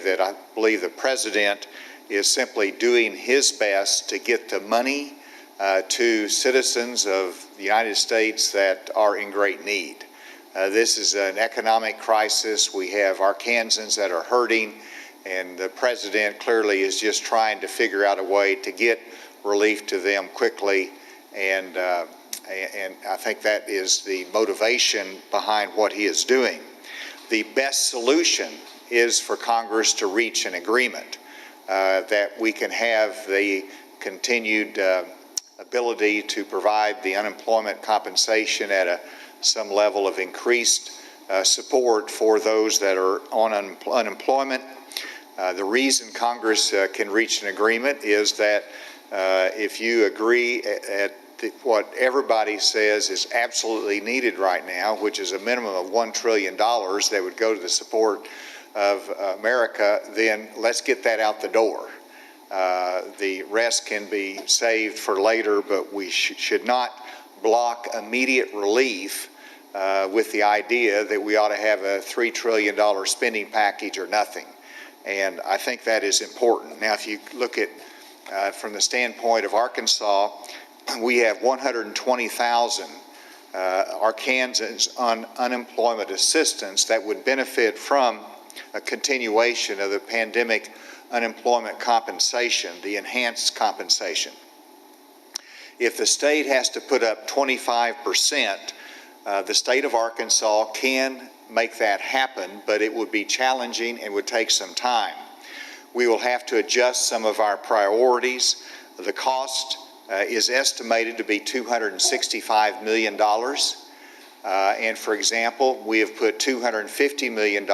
that I believe the President is simply doing his best to get the money to citizens of the United States that are in great need. This is an economic crisis. We have Arkansans that are hurting, and the President clearly is just trying to figure out a way to get relief to them quickly, and I think that is the motivation behind what he is doing. The best solution is for Congress to reach an agreement that we can have the continued ability to provide the unemployment compensation at some level of increased support for those that are on unemployment. The reason Congress can reach an agreement is that if you agree at what everybody says is absolutely needed right now, which is a minimum of $1 trillion that would go to the support of America, then let's get that out the door. The rest can be saved for later, but we should not block immediate relief with the idea that we ought to have a $3 trillion spending package or nothing. And I think that is important. Now, if you look at from the standpoint of Arkansas, we have 120,000 Arkansans on unemployment assistance that would benefit from a continuation of the pandemic unemployment compensation, the enhanced compensation. If the state has to put up 25%, the state of Arkansas can make that happen, but it would be challenging and would take some time. We will have to adjust some of our priorities. The cost is estimated to be $265 million. And for example, we have put $250 million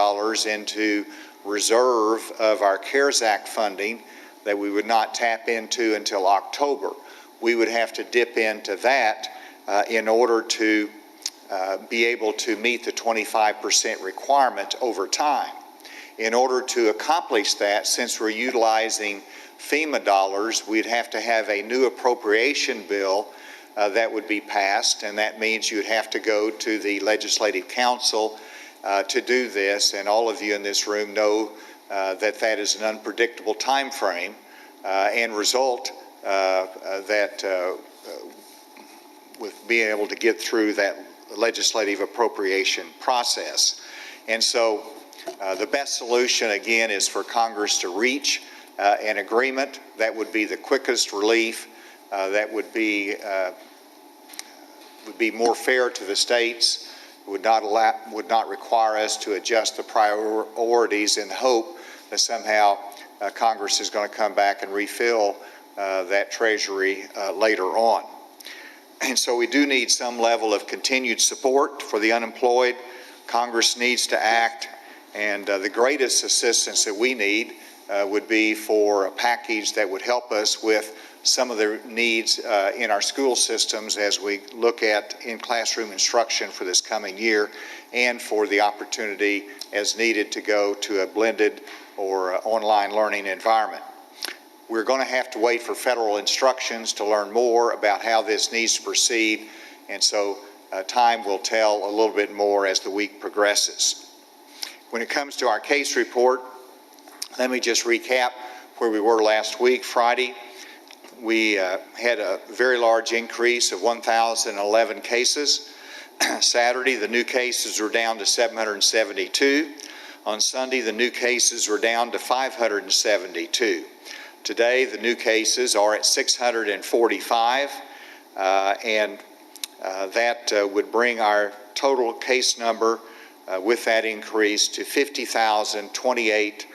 into reserve of our CARES Act funding that we would not tap into until October. We would have to dip into that in order to be able to meet the 25% requirement over time. In order to accomplish that, since we're utilizing FEMA dollars, we'd have to have a new appropriation bill that would be passed, and that means you'd have to go to the Legislative Council to do this, and all of you in this room know that that is an unpredictable time frame and result with being able to get through that legislative appropriation process. And so the best solution, again, is for Congress to reach an agreement that would be the quickest relief, that would be more fair to the states, would not require us to adjust the priorities in hope that somehow Congress is going to come back and refill that Treasury later on. And so we do need some level of continued support for the unemployed. Congress needs to act, and the greatest assistance that we need would be for a package that would help us with some of the needs in our school systems as we look at in-classroom instruction for this coming year, and for the opportunity as needed to go to a blended or online learning environment. We're going to have to wait for federal instructions to learn more about how this needs to proceed, and so time will tell a little bit more as the week progresses. When it comes to our case report, let me just recap where we were last week. Friday, we had a very large increase of 1,011 cases. Saturday, the new cases were down to 772. On Sunday, the new cases were down to 572. Today, the new cases are at 645, and that would bring our total case number with that increase to 50,028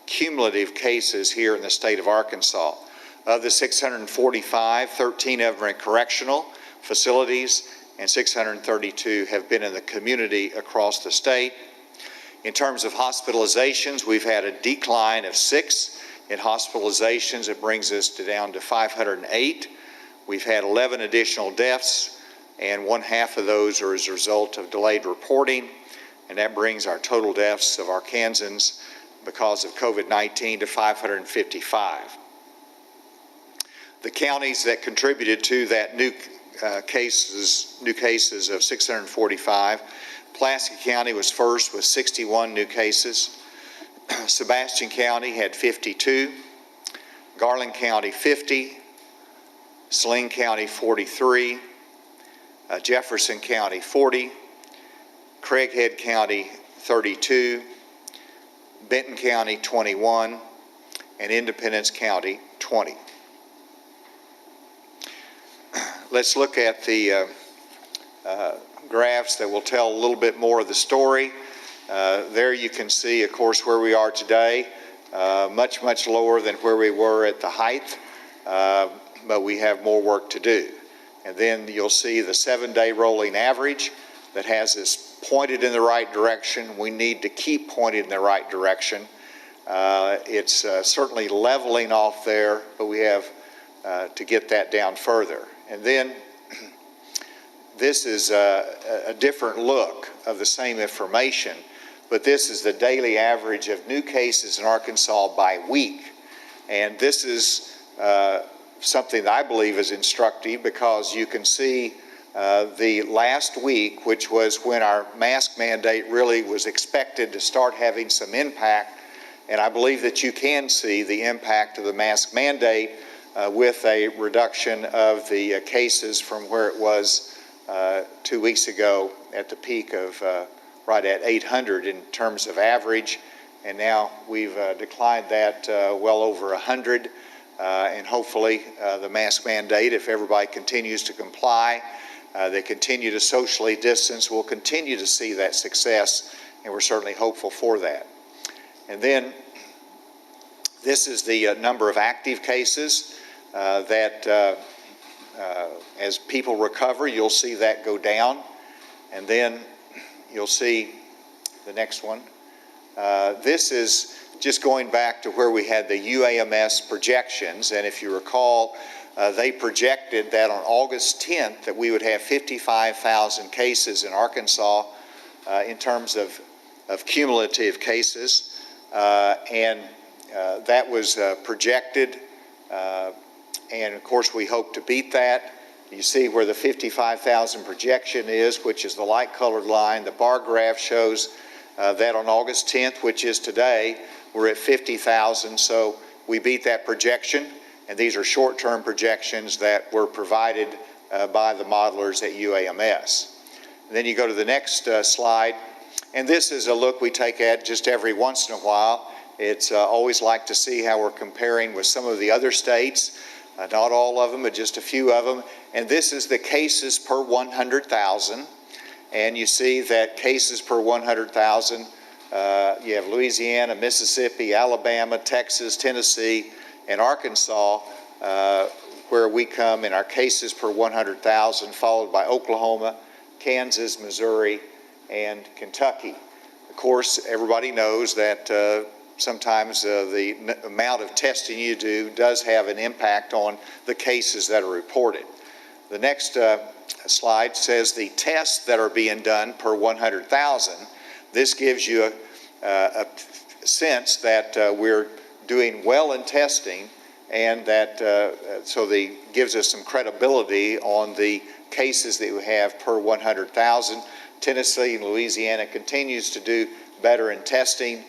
cumulative cases here in the state of Arkansas. Of the 645, 13 of them are in correctional facilities, and 632 have been in the community across the state. In terms of hospitalizations, we've had a decline of 6 in hospitalizations. It brings us down to 508. We've had 11 additional deaths, and 1/2 of those are as a result of delayed reporting, and that brings our total deaths of Arkansans because of COVID-19 to 555. The counties that contributed to that new cases of 645, Pulaski County was first with 61 new cases. Sebastian County had 52, Garland County 50, Saline County 43, Jefferson County 40, Craighead County 32, Benton County 21, and Independence County 20. Let's look at the graphs that will tell a little bit more of the story. There you can see, of course, where we are today, much, much lower than where we were at the height, but we have more work to do. And then you'll see the 7-day rolling average that has us pointed in the right direction. We need to keep pointed in the right direction. It's certainly leveling off there, but we have to get that down further. And then this is a different look of the same information, but this is the daily average of new cases in Arkansas by week. And this is something that I believe is instructive, because you can see the last week, which was when our mask mandate really was expected to start having some impact. And I believe that you can see the impact of the mask mandate with a reduction of the cases from where it was 2 weeks ago at the peak of right at 800 in terms of average. And now we've declined that well over 100. And hopefully the mask mandate, if everybody continues to comply, they continue to socially distance, we'll continue to see that success, and we're certainly hopeful for that. And then this is the number of active cases that as people recover, you'll see that go down. And then you'll see the next one. This is just going back to where we had the UAMS projections, and if you recall, they projected that on August 10th that we would have 55,000 cases in Arkansas in terms of cumulative cases, and that was projected, and of course we hope to beat that. You see where the 55,000 projection is, which is the light colored line. The bar graph shows that on August 10th, which is today, we're at 50,000, so we beat that projection, and these are short-term projections that were provided by the modelers at UAMS. And then you go to the next slide, and this is a look we take at just every once in a while. It's always like to see how we're comparing with some of the other states, not all of them, but just a few of them. And this is the cases per 100,000, and you see that cases per 100,000, you have Louisiana, Mississippi, Alabama, Texas, Tennessee, and Arkansas, where we come in our cases per 100,000, followed by Oklahoma, Kansas, Missouri, and Kentucky. Of course, everybody knows that sometimes the amount of testing you do does have an impact on the cases that are reported. The next slide says the tests that are being done per 100,000. This gives you a sense that we're doing well in testing, and that gives us some credibility on the cases that we have per 100,000. Tennessee and Louisiana continues to do better in testing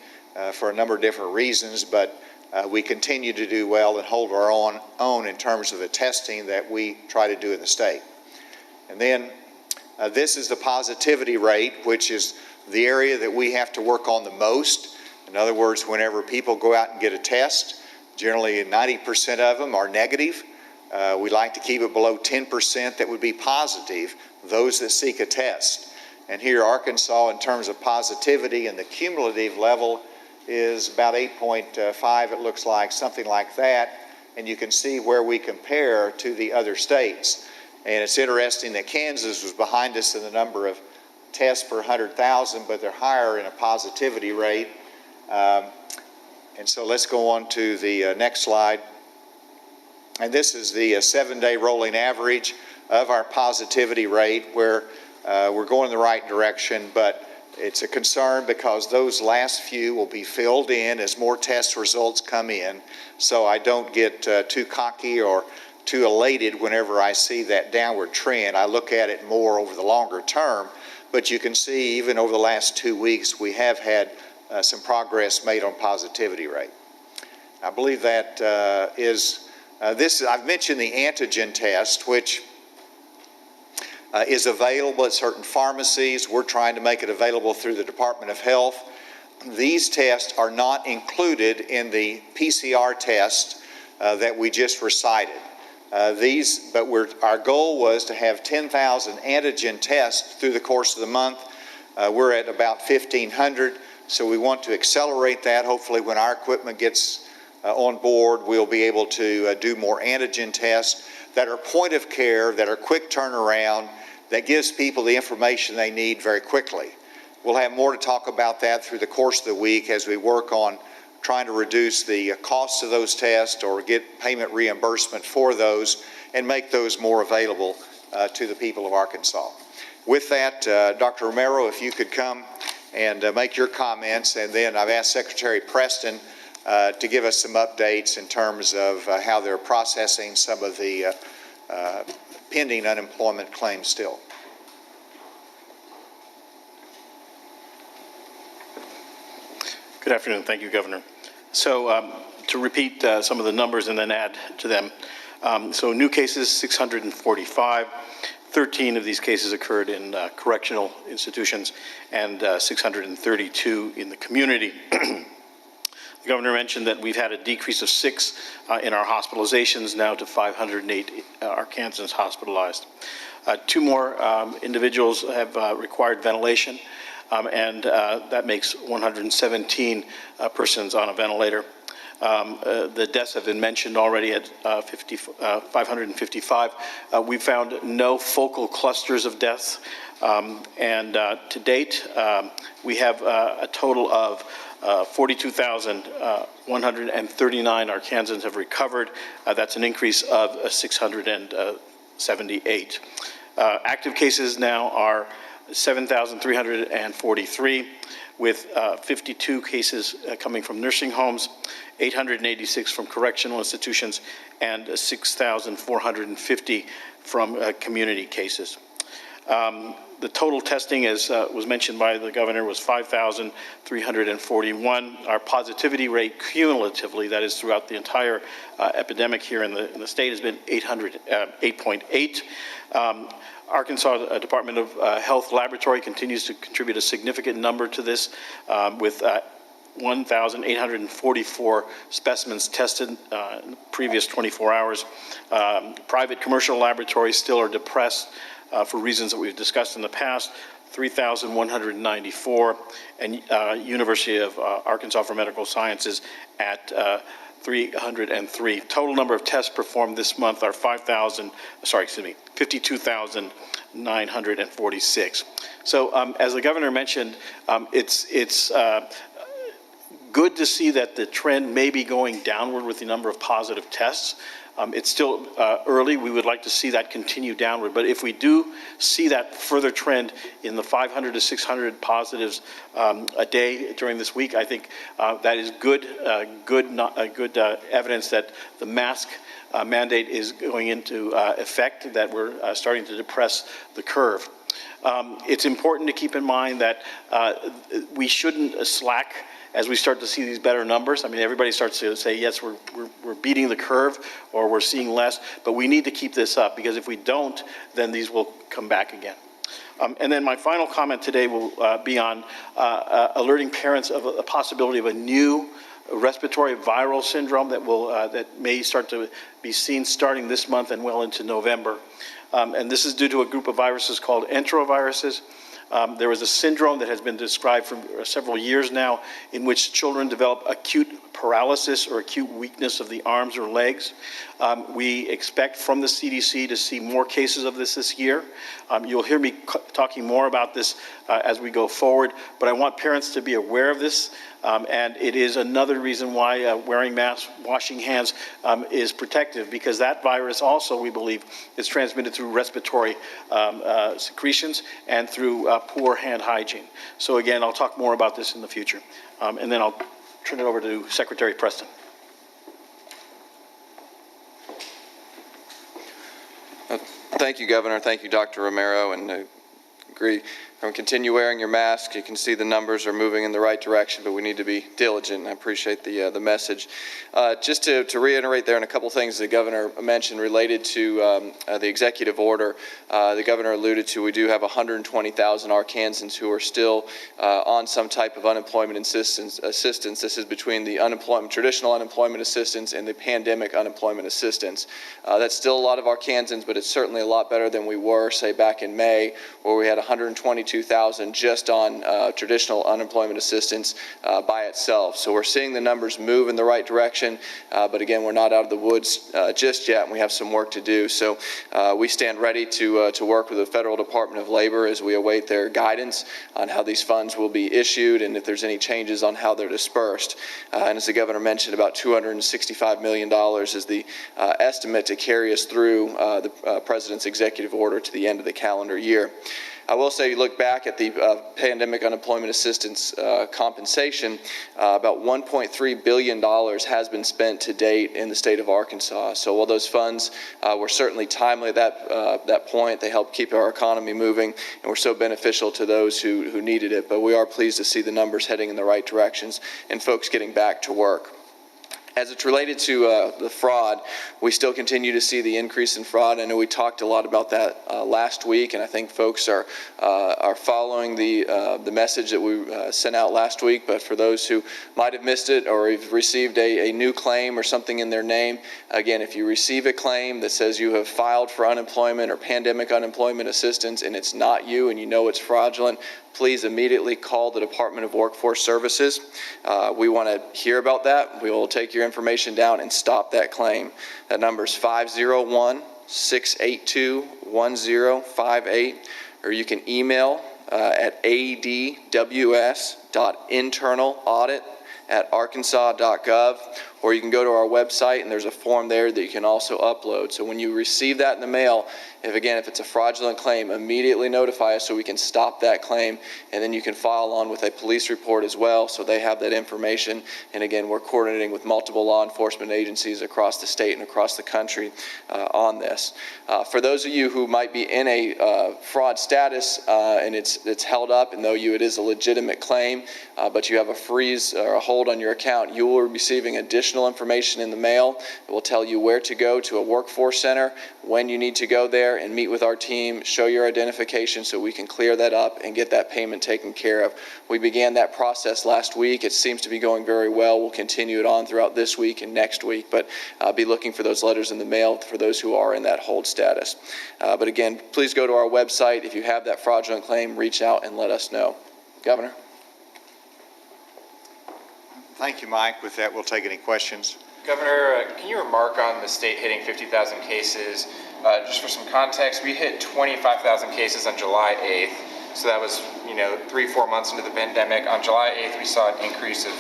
for a number of different reasons, but we continue to do well and hold our own in terms of the testing that we try to do in the state. And then this is the positivity rate, which is the area that we have to work on the most. In other words, whenever people go out and get a test, generally 90% of them are negative. We like to keep it below 10% that would be positive, those that seek a test. And here Arkansas, in terms of positivity and the cumulative level, is about 8.5, it looks like, something like that. And you can see where we compare to the other states. And it's interesting that Kansas was behind us in the number of tests per 100,000, but they're higher in a positivity rate. And so let's go on to the next slide. And this is the 7-day rolling average of our positivity rate, where we're going in the right direction, but it's a concern because those last few will be filled in as more test results come in. So I don't get too cocky or too elated whenever I see that downward trend. I look at it more over the longer term, but you can see even over the last 2 weeks we have had some progress made on positivity rate. I believe that I've mentioned the antigen test, which is available at certain pharmacies. We're trying to make it available through the Department of Health. These tests are not included in the PCR test that we just recited. Our goal was to have 10,000 antigen tests through the course of the month. We're at about 1,500, so we want to accelerate that. Hopefully when our equipment gets on board, we'll be able to do more antigen tests that are point of care, that are quick turnaround, that gives people the information they need very quickly. We'll have more to talk about that through the course of the week as we work on trying to reduce the costs of those tests or get payment reimbursement for those and make those more available to the people of Arkansas. With that, Dr. Romero, if you could come and make your comments, and then I've asked Secretary Preston to give us some updates in terms of how they're processing some of the pending unemployment claims still. Good afternoon. Thank you, Governor. So to repeat some of the numbers and then add to them. So new cases, 645. 13 of these cases occurred in correctional institutions and 632 in the community. The Governor mentioned that we've had a decrease of 6 in our hospitalizations, now to 508 Arkansans hospitalized. 2 more individuals have required ventilation, and that makes 117 persons on a ventilator. The deaths have been mentioned already at 555. We found no focal clusters of deaths, and to date, we have a total of 42,139 Arkansans have recovered. That's an increase of 678. Active cases now are 7,343, with 52 cases coming from nursing homes, 886 from correctional institutions, and 6,450 from community cases. The total testing, as was mentioned by the Governor, was 5,341. Our positivity rate cumulatively, that is throughout the entire epidemic here in the state, has been 8.8. Arkansas Department of Health Laboratory continues to contribute a significant number to this, with 1,844 specimens tested in the previous 24 hours. Private commercial laboratories still are depressed for reasons that we've discussed in the past, 3,194, and University of Arkansas for Medical Sciences at 303. Total number of tests performed this month are 52,946. So as the Governor mentioned, it's good to see that the trend may be going downward with the number of positive tests. It's still early. We would like to see that continue downward. But if we do see that further trend in the 500 to 600 positives a day during this week, I think that is good evidence that the mask mandate is going into effect, that we're starting to depress the curve. It's important to keep in mind that we shouldn't slack as we start to see these better numbers. I mean, everybody starts to say, yes, we're beating the curve, or we're seeing less, but we need to keep this up, because if we don't, then these will come back again. And then my final comment today will be on alerting parents of a possibility of a new respiratory viral syndrome that may start to be seen starting this month and well into November. And this is due to a group of viruses called enteroviruses. There is a syndrome that has been described for several years now, in which children develop acute paralysis or acute weakness of the arms or legs. We expect from the CDC to see more cases of this year. You'll hear me talking more about this as we go forward, but I want parents to be aware of this, and it is another reason why wearing masks, washing hands is protective, because that virus also, we believe, is transmitted through respiratory secretions and through poor hand hygiene. So again, I'll talk more about this in the future, and then I'll turn it over to Secretary Preston. Thank you, Governor. Thank you, Dr. Romero, and I agree. Everyone continue wearing your mask. You can see the numbers are moving in the right direction, but we need to be diligent. I appreciate the message. Just to reiterate there, and a couple things the governor mentioned related to the executive order. The governor alluded to, we do have 120,000 Arkansans who are still on some type of unemployment assistance. This is between the traditional unemployment assistance and the pandemic unemployment assistance. That's still a lot of Arkansans, but it's certainly a lot better than we were, say, back in May, where we had 122,000 just on traditional unemployment assistance by itself. So we're seeing the numbers move in the right direction, but again, we're not out of the woods just yet, and we have some work to do. So we stand ready to work with the Federal Department of Labor as we await their guidance on how these funds will be issued and if there's any changes on how they're dispersed. And as the governor mentioned, about $265 million is the estimate to carry us through the President's executive order to the end of the calendar year. I will say, you look back at the pandemic unemployment assistance compensation, about $1.3 billion has been spent to date in the state of Arkansas. So while those funds were certainly timely at that point, they helped keep our economy moving and were so beneficial to those who needed it. But we are pleased to see the numbers heading in the right directions and folks getting back to work. As it's related to the fraud, we still continue to see the increase in fraud. I know we talked a lot about that last week, and I think folks are following the message that we sent out last week. But for those who might have missed it or have received a new claim or something in their name, again, if you receive a claim that says you have filed for unemployment or pandemic unemployment assistance and it's not you and you know it's fraudulent, please immediately call the Department of Workforce Services. We want to hear about that. We will take your information down and stop that claim. That number is 501-682-1058, or you can email at adws.internalaudit@arkansas.gov, or you can go to our website and there's a form there that you can also upload. So when you receive that in the mail, if it's a fraudulent claim, immediately notify us so we can stop that claim, and then you can file on with a police report as well so they have that information. And again, we're coordinating with multiple law enforcement agencies across the state and across the country on this. For those of you who might be in a fraud status and it's held up, and though it is a legitimate claim, but you have a freeze or a hold on your account, you will be receiving additional information in the mail. It will tell you where to go to a workforce center, when you need to go there and meet with our team, show your identification so we can clear that up and get that payment taken care of. We began that process last week. It seems to be going very well. We'll continue it on throughout this week and next week, but be looking for those letters in the mail for those who are in that hold status. But again, please go to our website. If you have that fraudulent claim, reach out and let us know. Governor. Thank you, Mike. With that, we'll take any questions. Governor, can you remark on the state hitting 50,000 cases? Just for some context, we hit 25,000 cases on July 8th. So that was, 3-4 months into the pandemic. On July 8th, we saw an increase of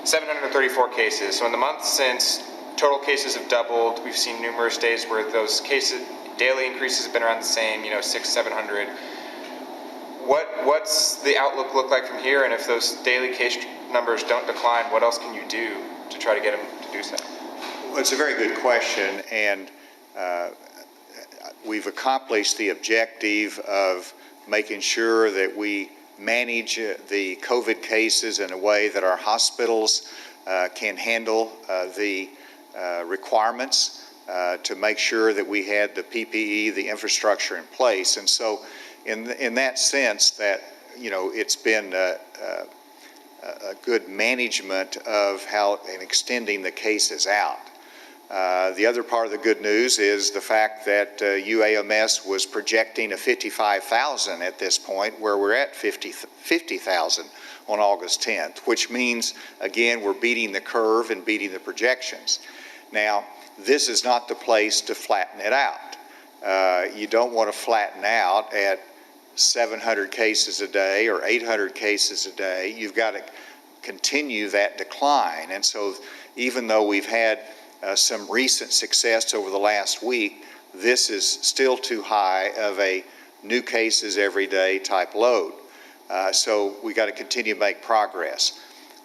734 cases. So in the month since, total cases have doubled. We've seen numerous days where those cases, daily increases have been around the same, 600-700. What's the outlook look like from here? And if those daily case numbers don't decline, what else can you do to try to get them to do so? Well, it's a very good question, and we've accomplished the objective of making sure that we manage the COVID cases in a way that our hospitals can handle the requirements to make sure that we had the PPE, the infrastructure in place. And so in that sense that, it's been a good management of how and extending the cases out. The other part of the good news is the fact that UAMS was projecting a 55,000 at this point, where we're at 50,000 on August 10th, which means, again, we're beating the curve and beating the projections. Now, this is not the place to flatten it out. You don't want to flatten out at 700 cases a day or 800 cases a day. You've got to continue that decline. And so even though we've had some recent success over the last week, this is still too high of a new cases every day type load. So we got to continue to make progress.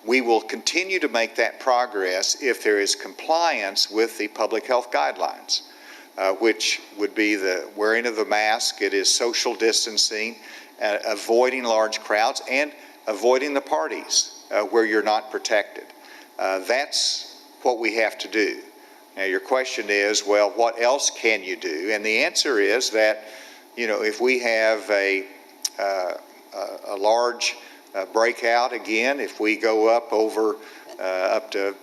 We will continue to make that progress if there is compliance with the public health guidelines, which would be the wearing of the mask. It is social distancing, avoiding large crowds, and avoiding the parties where you're not protected. That's what we have to do. Now, your question is, well, what else can you do? And the answer is that, you know, if we have a large breakout again, if we go up to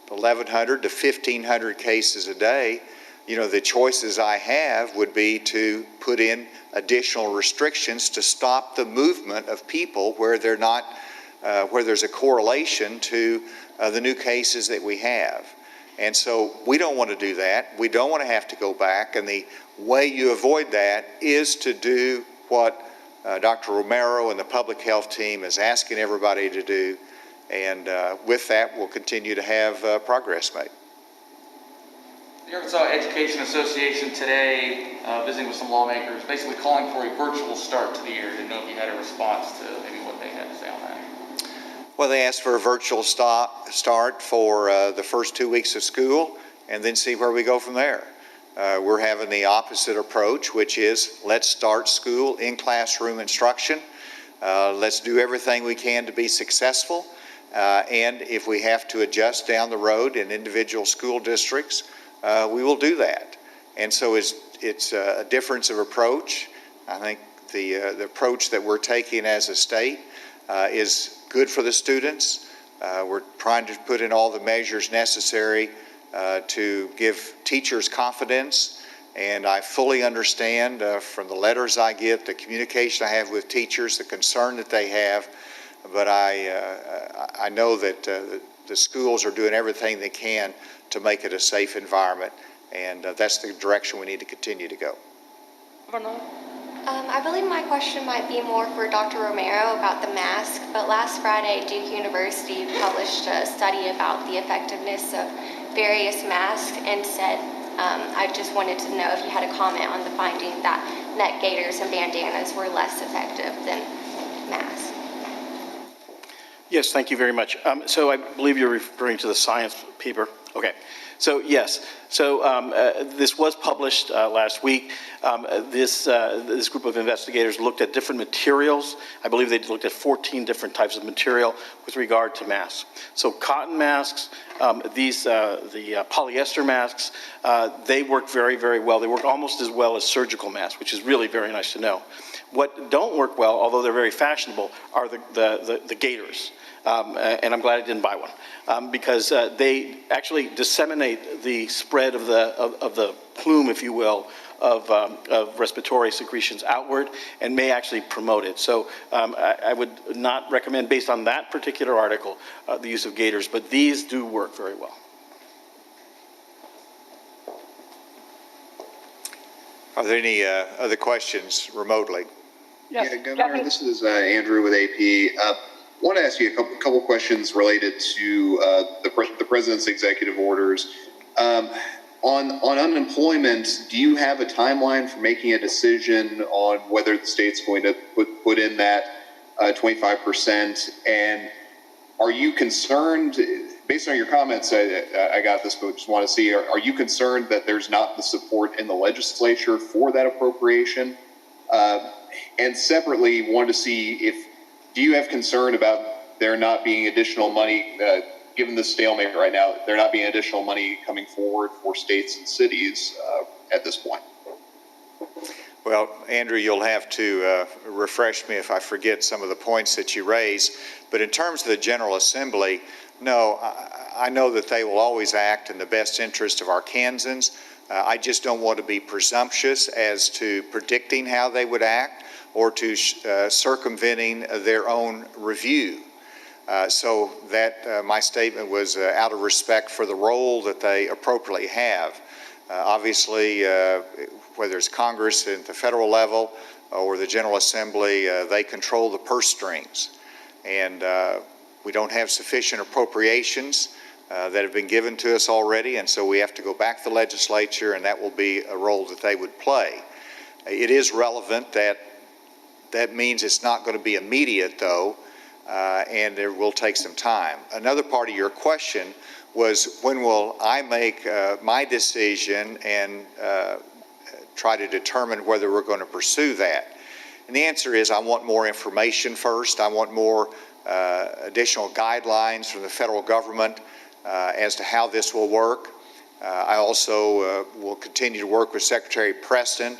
1,100 to 1,500 cases a day, you know, the choices I have would be to put in additional restrictions to stop the movement of people where they're not, where there's a correlation to the new cases that we have. And so we don't want to do that. We don't want to have to go back. And the way you avoid that is to do what Dr. Romero and the public health team is asking everybody to do. And with that, we'll continue to have progress made. The Arkansas Education Association today, visiting with some lawmakers, basically calling for a virtual start to the year. Didn't know if you had a response to maybe what they had to say on that. Well, they asked for a virtual start for the first 2 weeks of school, and then see where we go from there. We're having the opposite approach, which is let's start school in classroom instruction. Let's do everything we can to be successful. And if we have to adjust down the road in individual school districts, we will do that. And so it's a difference of approach. I think the approach that we're taking as a state is good for the students. We're trying to put in all the measures necessary to give teachers confidence. And I fully understand from the letters I get, the communication I have with teachers, the concern that they have. But I know that the schools are doing everything they can to make it a safe environment. And that's the direction we need to continue to go. I believe my question might be more for Dr. Romero about the mask, but last Friday Duke University published a study about the effectiveness of various masks and said, I just wanted to know if you had a comment on the finding that neck gaiters and bandanas were less effective than masks. Yes, thank you very much. So I believe you're referring to the science paper. Okay. So yes, so this was published last week. This group of investigators looked at different materials. I believe they looked at 14 different types of material with regard to masks. So cotton masks, the polyester masks, they work very, very well. They work almost as well as surgical masks, which is really very nice to know. What don't work well, although they're very fashionable, are the gaiters. And I'm glad I didn't buy one because they actually disseminate the spread of the plume, if you will, of respiratory secretions outward and may actually promote it. So I would not recommend, based on that particular article, the use of gaiters, but these do work very well. Are there any other questions remotely? Yes. Yeah, Governor, this is Andrew with AP. I want to ask you a couple questions related to the president's executive orders. On unemployment, do you have a timeline for making a decision on whether the state's going to put in that 25%? And are you concerned, based on your comments, I got this, but just want to see, are you concerned that there's not the support in the legislature for that appropriation? And separately, wanted to see do you have concern about there not being additional money, given the stalemate right now, there not being additional money coming forward for states and cities at this point? Well, Andrew, you'll have to refresh me if I forget some of the points that you raised. But in terms of the General Assembly, no, I know that they will always act in the best interest of Arkansans. I just don't want to be presumptuous as to predicting how they would act or to circumventing their own review. So that my statement was out of respect for the role that they appropriately have. Obviously, whether it's Congress at the federal level or the General Assembly, they control the purse strings. And we don't have sufficient appropriations that have been given to us already, and so we have to go back to the legislature, and that will be a role that they would play. It is relevant that means it's not going to be immediate, though, and it will take some time. Another part of your question was, when will I make my decision and try to determine whether we're going to pursue that? And the answer is I want more information first. I want more additional guidelines from the federal government as to how this will work. I also will continue to work with Secretary Preston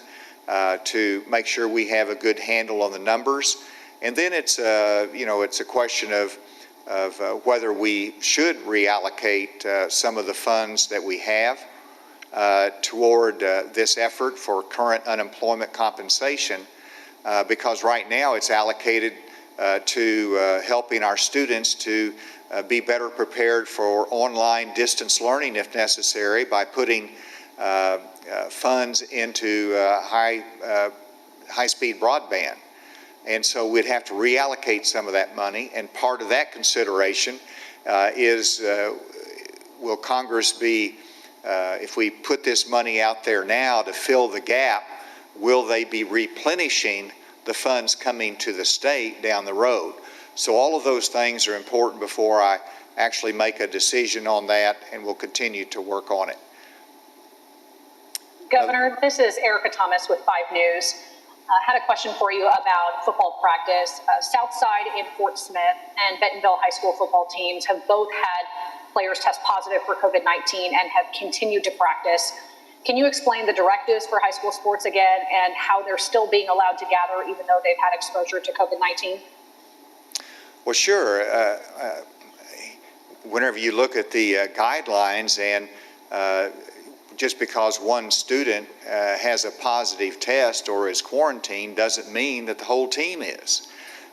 to make sure we have a good handle on the numbers. And then it's a question of whether we should reallocate some of the funds that we have toward this effort for current unemployment compensation, because right now it's allocated to helping our students to be better prepared for online distance learning if necessary by putting funds into high-speed broadband. And so we'd have to reallocate some of that money, and part of that consideration is will Congress be, if we put this money out there now to fill the gap, will they be replenishing the funds coming to the state down the road? So all of those things are important before I actually make a decision on that, and we'll continue to work on it. Governor, this is Erica Thomas with 5 News. I had a question for you about football practice. Southside in Fort Smith and Bentonville High School football teams have both had players test positive for COVID-19 and have continued to practice. Can you explain the directives for high school sports again and how they're still being allowed to gather even though they've had exposure to COVID-19? Well, sure. Whenever you look at the guidelines, and just because one student has a positive test or is quarantined doesn't mean that the whole team is.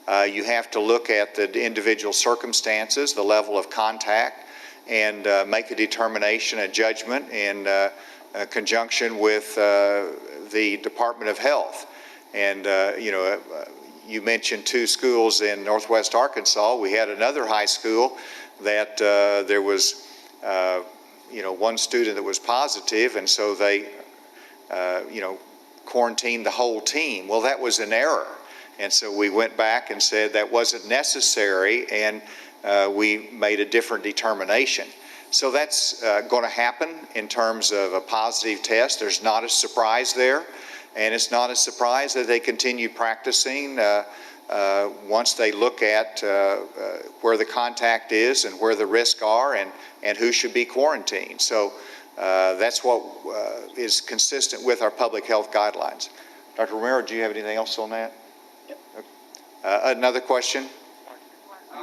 You have to look at the individual circumstances, the level of contact, and make a determination, a judgment in conjunction with the Department of Health. And, you mentioned 2 schools in Northwest Arkansas. We had another high school that there was one student that was positive, and so they, quarantined the whole team. Well, that was an error. And so we went back and said that wasn't necessary, and we made a different determination. So that's going to happen in terms of a positive test. There's not a surprise there, and it's not a surprise that they continue practicing once they look at where the contact is and where the risks are and who should be quarantined. So that's what is consistent with our public health guidelines. Dr. Romero, do you have anything else on that? Yep. Another question?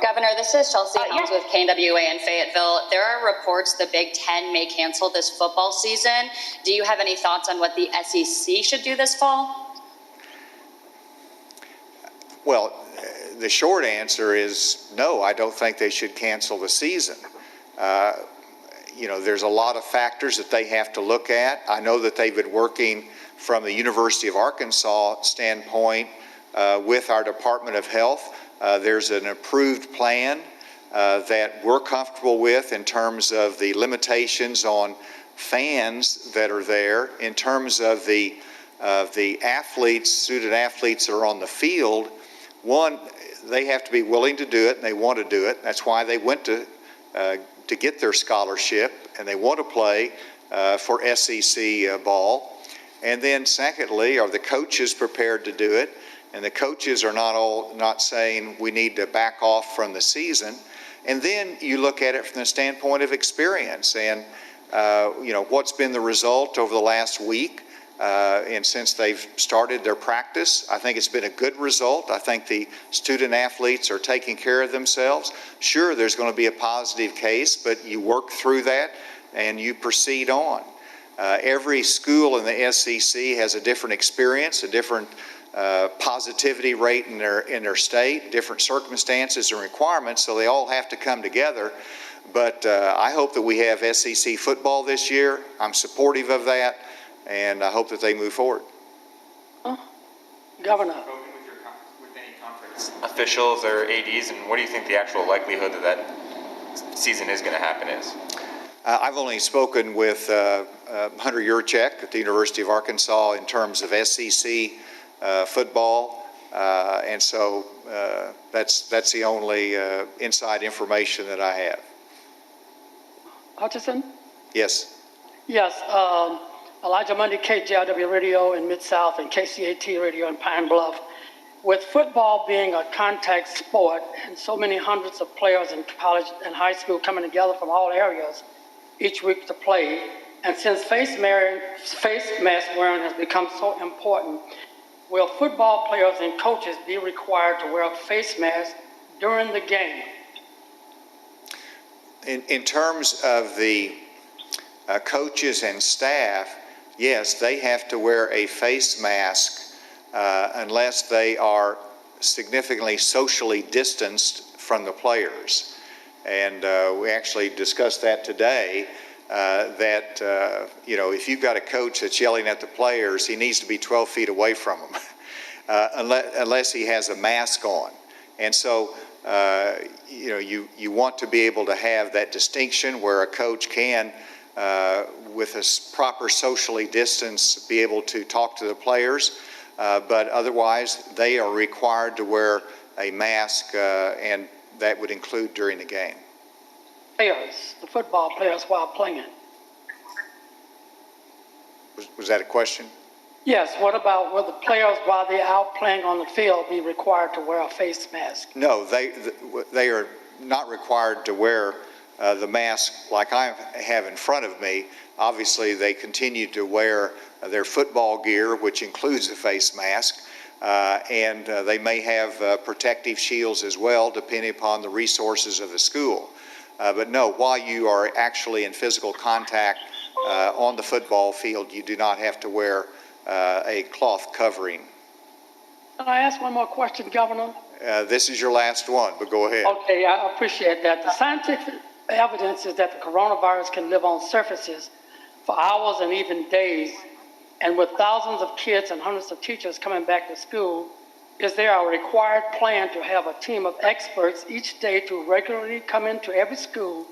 Governor, this is Chelsea Helms with KNWA in Fayetteville. There are reports the Big Ten may cancel this football season. Do you have any thoughts on what the SEC should do this fall? Well, the short answer is no, I don't think they should cancel the season. There's a lot of factors that they have to look at. I know that they've been working from the University of Arkansas standpoint with our Department of Health. There's an approved plan that we're comfortable with in terms of the limitations on fans that are there, in terms of the athletes, student athletes that are on the field. One, they have to be willing to do it, and they want to do it. That's why they went to get their scholarship, and they want to play for SEC ball. And then secondly, are the coaches prepared to do it? And the coaches are not saying we need to back off from the season. And then you look at it from the standpoint of experience and what's been the result over the last week. And since they've started their practice, I think it's been a good result. I think the student athletes are taking care of themselves. Sure, there's going to be a positive case, but you work through that and you proceed on. Every school in the SEC has a different experience, a different positivity rate in their state, different circumstances and requirements, so they all have to come together. But I hope that we have SEC football this year. I'm supportive of that, and I hope that they move forward. Governor. With any conference officials or ADs, and what do you think the actual likelihood that season is going to happen is? I've only spoken with Hunter Yurchek at the University of Arkansas in terms of SEC football, and so that's the only inside information that I have. Hutchison? Yes. Yes. Elijah Mundy, KJRW Radio in Mid-South and KCAT Radio in Pine Bluff. With football being a contact sport and so many hundreds of players in college and high school coming together from all areas each week to play, and since face mask wearing has become so important, will football players and coaches be required to wear a face mask during the game? In terms of the coaches and staff, yes, they have to wear a face mask unless they are significantly socially distanced from the players. And we actually discussed that today, that, if you've got a coach that's yelling at the players, he needs to be 12 feet away from them, unless he has a mask on. And so, you want to be able to have that distinction where a coach can, with a proper socially distance, be able to talk to the players. But otherwise, they are required to wear a mask, and that would include during the game. Players, the football players while playing. Was that a question? Yes, what about will the players while they're out playing on the field be required to wear a face mask? No, they are not required to wear the mask like I have in front of me. Obviously, they continue to wear their football gear, which includes a face mask, and they may have protective shields as well, depending upon the resources of the school. But no, while you are actually in physical contact on the football field, you do not have to wear a cloth covering. Can I ask one more question, Governor? This is your last one, but go ahead. Okay, I appreciate that. The scientific evidence is that the coronavirus can live on surfaces for hours and even days. And with thousands of kids and hundreds of teachers coming back to school, is there a required plan to have a team of experts each day to regularly come into every school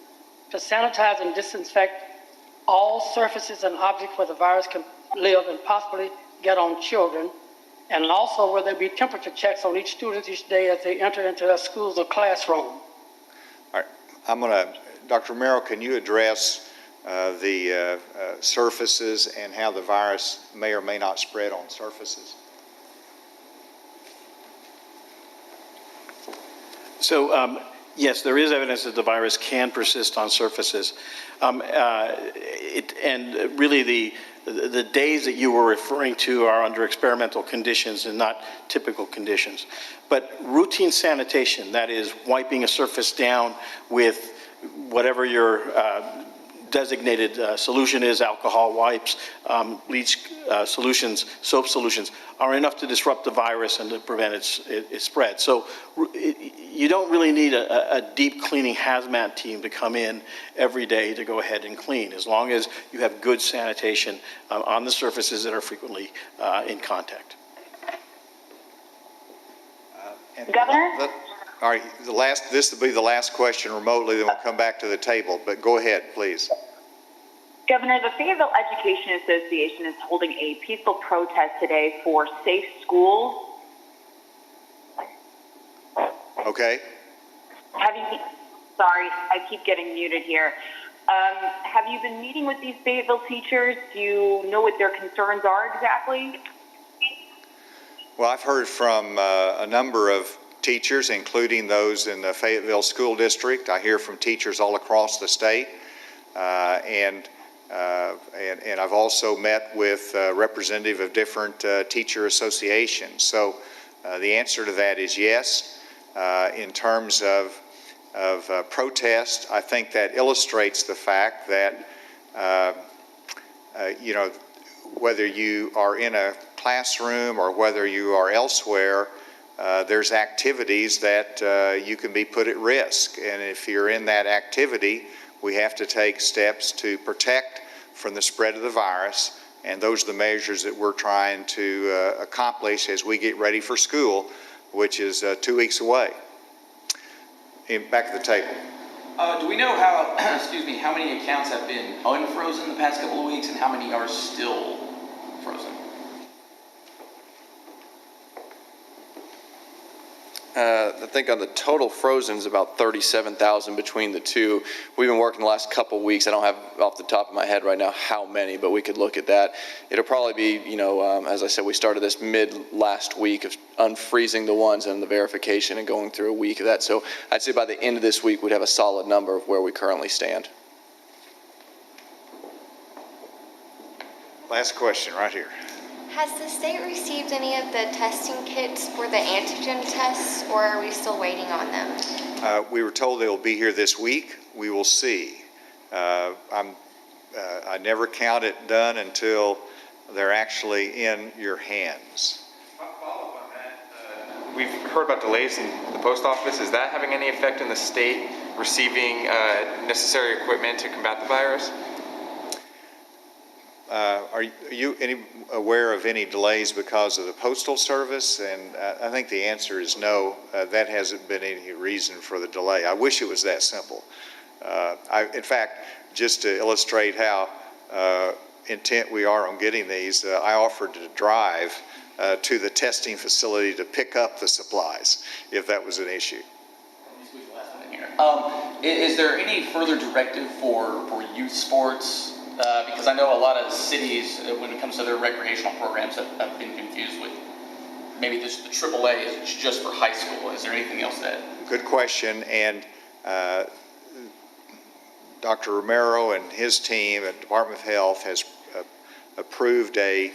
to sanitize and disinfect all surfaces and objects where the virus can live and possibly get on children? And also, will there be temperature checks on each student each day as they enter into their schools or classroom? All right, Dr. Romero, can you address the surfaces and how the virus may or may not spread on surfaces? So, yes, there is evidence that the virus can persist on surfaces. And really the days that you were referring to are under experimental conditions and not typical conditions. But routine sanitation, that is wiping a surface down with whatever your designated solution is, alcohol wipes, bleach solutions, soap solutions, are enough to disrupt the virus and to prevent its spread. So you don't really need a deep cleaning hazmat team to come in every day to go ahead and clean, as long as you have good sanitation on the surfaces that are frequently in contact. Governor? All right, this will be the last question remotely, then we'll come back to the table, but go ahead, please. Governor, the Fayetteville Education Association is holding a peaceful protest today for safe schools. Okay. Sorry, I keep getting muted here. Have you been meeting with these Fayetteville teachers? Do you know what their concerns are exactly? Well, I've heard from a number of teachers, including those in the Fayetteville School District. I hear from teachers all across the state, and I've also met with representative of different teacher associations. So the answer to that is yes. In terms of protest, I think that illustrates the fact that whether you are in a classroom or whether you are elsewhere, there's activities that you can be put at risk. And if you're in that activity, we have to take steps to protect from the spread of the virus. And those are the measures that we're trying to accomplish as we get ready for school, which is 2 weeks away. Back to the table. Do we know how, how many accounts have been unfrozen the past couple of weeks and how many are still frozen? I think on the total frozen is about 37,000 between the two. We've been working the last couple weeks. I don't have off the top of my head right now how many, but we could look at that. It'll probably be, as I said, we started this mid last week of unfreezing the ones and the verification and going through a week of that. So I'd say by the end of this week, we'd have a solid number of where we currently stand. Last question right here. Has the state received any of the testing kits for the antigen tests, or are we still waiting on them? We were told they'll be here this week. We will see. I never count it done until they're actually in your hands. Follow up on that. We've heard about delays in the post office. Is that having any effect in the state receiving necessary equipment to combat the virus? Are you aware of any delays because of the Postal Service? And I think the answer is no. That hasn't been any reason for the delay. I wish it was that simple. In fact, just to illustrate how intent we are on getting these, I offered to drive to the testing facility to pick up the supplies if that was an issue. Is there any further directive for youth sports? Because I know a lot of cities, when it comes to their recreational programs, have been confused with maybe the AAA is just for high school. Is there anything else that? Good question. And Dr. Romero and his team at Department of Health has approved a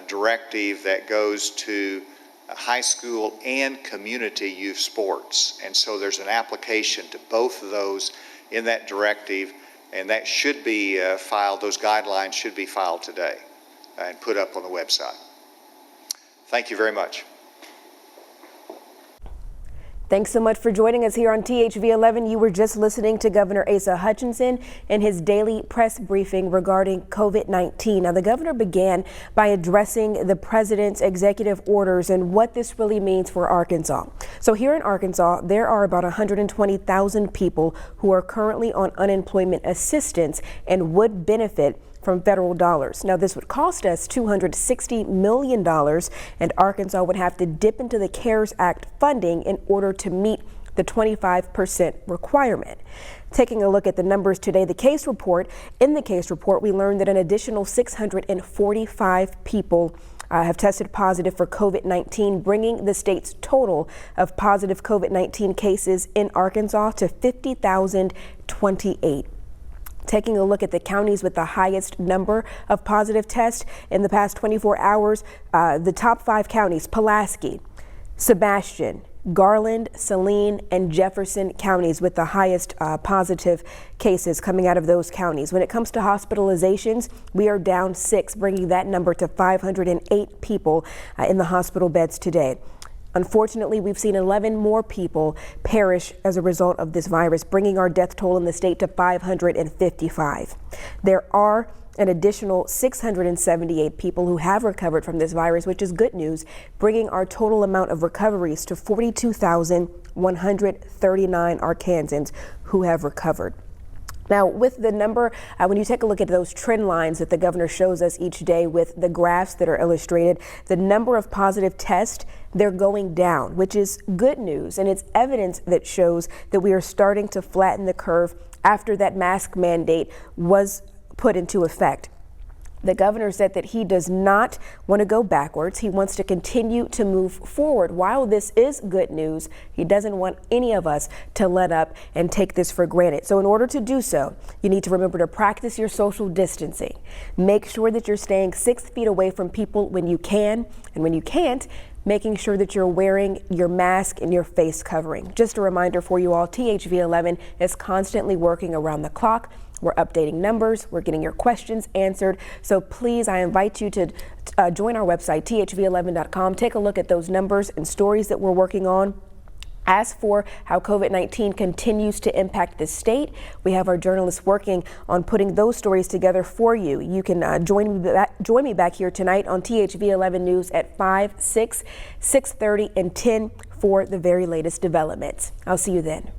directive that goes to high school and community youth sports. And so there's an application to both of those in that directive. And that should be filed, those guidelines should be filed today and put up on the website. Thank you very much. Thanks so much for joining us here on THV 11. You were just listening to Governor Asa Hutchinson in his daily press briefing regarding COVID-19. Now, the governor began by addressing the president's executive orders and what this really means for Arkansas. So here in Arkansas, there are about 120,000 people who are currently on unemployment assistance and would benefit from federal dollars. Now, this would cost us $260 million, and Arkansas would have to dip into the CARES Act funding in order to meet the 25% requirement. Taking a look at the numbers today, in the case report, we learned that an additional 645 people have tested positive for COVID-19, bringing the state's total of positive COVID-19 cases in Arkansas to 50,028. Taking a look at the counties with the highest number of positive tests in the past 24 hours, the top 5 counties: Pulaski, Sebastian, Garland, Saline, and Jefferson counties with the highest positive cases coming out of those counties. When it comes to hospitalizations, we are down 6, bringing that number to 508 people in the hospital beds today. Unfortunately, we've seen 11 more people perish as a result of this virus, bringing our death toll in the state to 555. There are an additional 678 people who have recovered from this virus, which is good news, bringing our total amount of recoveries to 42,139 Arkansans who have recovered. Now, with the number, when you take a look at those trend lines that the governor shows us each day with the graphs that are illustrated, the number of positive tests, they're going down, which is good news. And it's evidence that shows that we are starting to flatten the curve after that mask mandate was put into effect. The governor said that he does not want to go backwards. He wants to continue to move forward. While this is good news, he doesn't want any of us to let up and take this for granted. So in order to do so, you need to remember to practice your social distancing. Make sure that you're staying 6 feet away from people when you can, and when you can't, making sure that you're wearing your mask and your face covering. Just a reminder for you all, THV 11 is constantly working around the clock. We're updating numbers, we're getting your questions answered. So please, I invite you to join our website, thv11.com. Take a look at those numbers and stories that we're working on. As for how COVID-19 continues to impact the state, we have our journalists working on putting those stories together for you. You can join me back here tonight on THV 11 News at 5, 6, 6:30, and 10 for the very latest developments. I'll see you then.